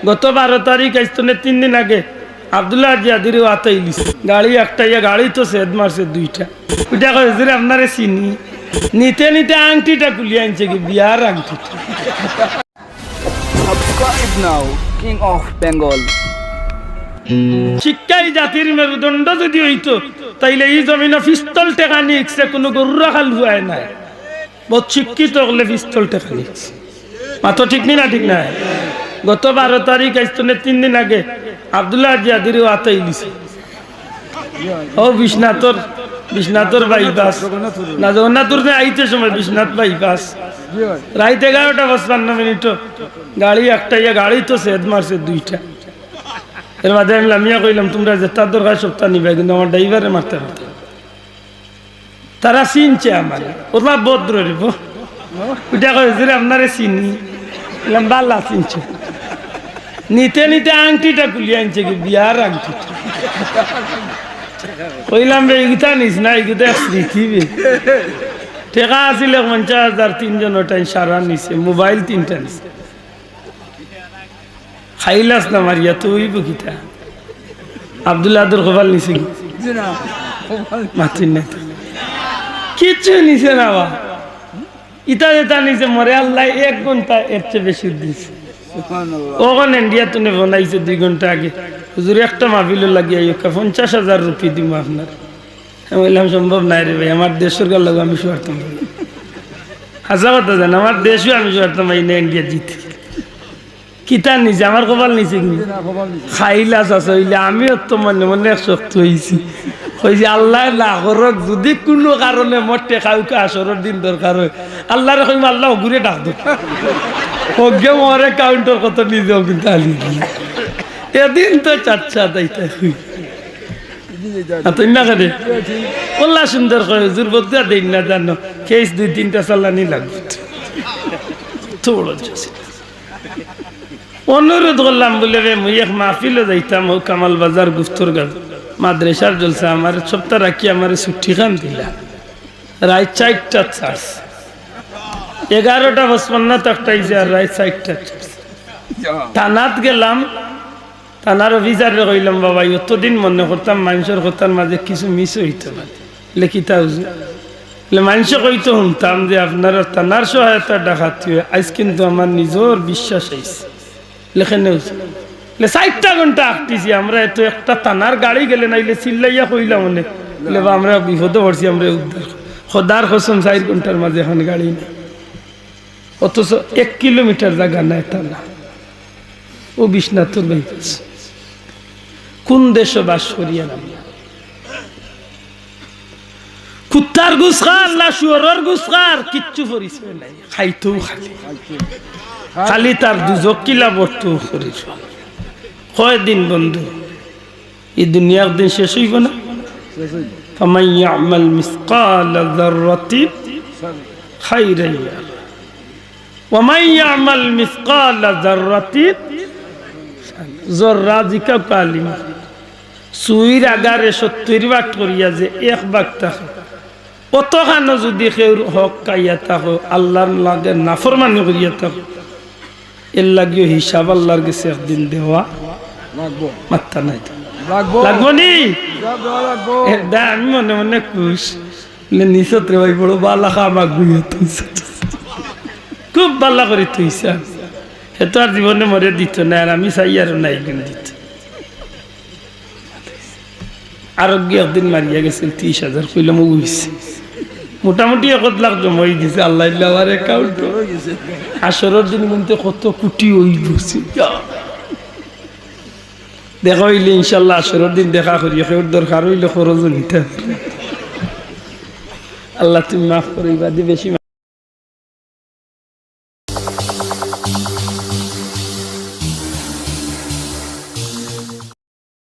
গত 12 তারিখ আইস্তনে 3 দিন আগে আব্দুল্লাহ জিয়াদির আতাই লিস গাড়ি একটা গাড়ি তো সেদ মারছে দুইটা ওইটা কই যে আপনারে চিনি নিতে নিতে আংটিটা খুলি আনছে কি বিয়ার আংটিটা Subscribe now, King of Bengal. শিক্ষাই জাতির মেরুদণ্ড যদি হইতো তাইলে এই জমিনে পিস্তল টেকা নিচ্ছে কোনো গরু রাখাল হুয়ায় নাই বহুত শিক্ষিত হলে পিস্তল টেকা নিচ্ছে মাত্র ঠিক নি না ঠিক না গত 12 তারিখ আইস্তনে 3 দিন আগে আব্দুল্লাহ জিয়াদির আতাই লিছে ও বিশ্বনাথর বাইপাস না জগন্নাথপুর আইতে সময় বিশ্বনাথ বাইপাস রাত 11:55 গাড়ি একটা গাড়ি তো সেদ মারছে দুইটা এর মাঝে আমি লামিয়া কইলাম তোমরা যেটার দরকার সপ্তাহ নিবে কিন্তু আমার ড্রাইভারে মারতে পারত তারা চিনছে আমার ওরা ভদ্র রে ওইটা কইছে আপনারে চিনি বললাম বাল্লা চিনছে নিতে নিতে আংটিটা খুলি আনছে কি বিয়ার আংটিটা কইলাম রে ইগিতা নিস না ইগিতা স্মৃতি টেকা আছিল 50,000 3জন ওটাই সারা নিছে মোবাইল 3টা নিছে খাইলাস না মারিয়া তুই বুকিতা আব্দুল্লাহ আদুর খবর নিছে মাতিন না কিচ্ছু নিছে না বা ইটা যেটা নিছে মরে আল্লাহ 1 ঘন্টা এর চেয়ে বেশি দিছে ওখানে ইন্ডিয়া তুনে বানাইছে 2 ঘন্টা আগে হুজুর একটা মাহফিল লাগিয়ে 50,000 রুপি দিব আপনার আমি বললাম সম্ভব নাই রে ভাই আমার দেশের গাল লাগো আমি শুয়ারতাম হাসা কথা জান আমার দেশও আমি শুয়ারতাম এই না ইন্ডিয়া জিতে কিতা নিছে আমার কপাল নিছে কি খাইলাস আছে হইলে আমিও তো মনে মনে শক্ত হয়েছি কইছি আল্লাহ না করক যদি কোনো কারণে মরতে কাউকে আসরের দিন দরকার হয় আল্লাহরে কইম আল্লাহ ঘুরে ডাক দো ওকে মরে কাউন্টার কত নিজেও কিন্তু আলি এদিন তো চাচ্ছা তাইতে তুই না করে বললা সুন্দর করে হুজুর বলতে দিন না জানো কেস 2-3টা চালানি লাগবে তো বড় অনুরোধ করলাম বলে মুই এক মাহফিলে যাইতাম ও কামাল বাজার গুফতর গাছ মাদ্রাসার জলসা আমার সপ্তাহ রাখি আমার ছুটি খান দিলা রাত 4টা চার্জ 11:55 তকটাইছে আর রাত 4টা থানাত গেলাম থানার অফিসারে কইলাম বাবা এতদিন মনে করতাম মানুষের কথার মাঝে কিছু মিস হইতে পারে লেখিতা হুজুর মানুষে কইতো শুনতাম যে আপনার থানার সহায়তা ডাকাতি হয় আজ কিন্তু আমার নিজের বিশ্বাস হয়েছে লেখেন 4টা ঘন্টা আঁকতেছি আমরা এত একটা থানার গাড়ি গেলে নাইলে চিল্লাইয়া কইলাম মনে বলে আমরা বিপদে পড়ছি আমরা উদ্ধার খোদার কসম 4 ঘন্টার মাঝে এখন গাড়ি নেই অথচ 1 কিলোমিটার জায়গা নাই থানা ও বিশ্বনাথর বাইপাস কোন দেশে বাস করি আমি কুত্তার গুসখার না শুয়োরের গুসখার কিচ্ছু পরিচয় নাই খাইতেও খালি তার দুজক কিলা বর্তু করিস কয়দিন বন্ধু এই দুনিয়ার দিন শেষ হইব না ফামান ইয়ামাল মিসকালা যাররাতিন খাইরান ইয়ারা ওয়া মান ইয়ামাল মিসকালা যাররাতিন যররাজিকা কালিমা সুইর আগারে 70 ভাগ করিয়া যে 1 ভাগ থাকে অতখানো যদি কেউ হক কাইয়া থাকো আল্লাহর লাগে নাফরমানি করিয়া থাকো এর লাগিও হিসাব আল্লাহর কাছে একদিন দেওয়া লাগবো মাত্তা নাই লাগবো নি আমি মনে মনে খুশ নিশত রে ভাই বড় বালা খামাক গুইয়া তুইছে খুব বালা করে তুইছে এত আর জীবনে মরে দিত না আর আমি চাই আর নাই কিনে দিত আরোগ্য একদিন মারিয়া গেছিল 30,000 কইলাম উইছে মোটামুটি 1 লাখ জমা হয়ে গেছে আল্লাহ আমার অ্যাকাউন্ট আসরের দিন কিন্তু কত কোটি হয়ে গেছে দেখা হইলে ইনশাল্লাহ আসরের দিন দেখা করি কেউ দরকার হইলে খরচ নিতে আল্লাহ তুমি মাফ করিবা দি বেশি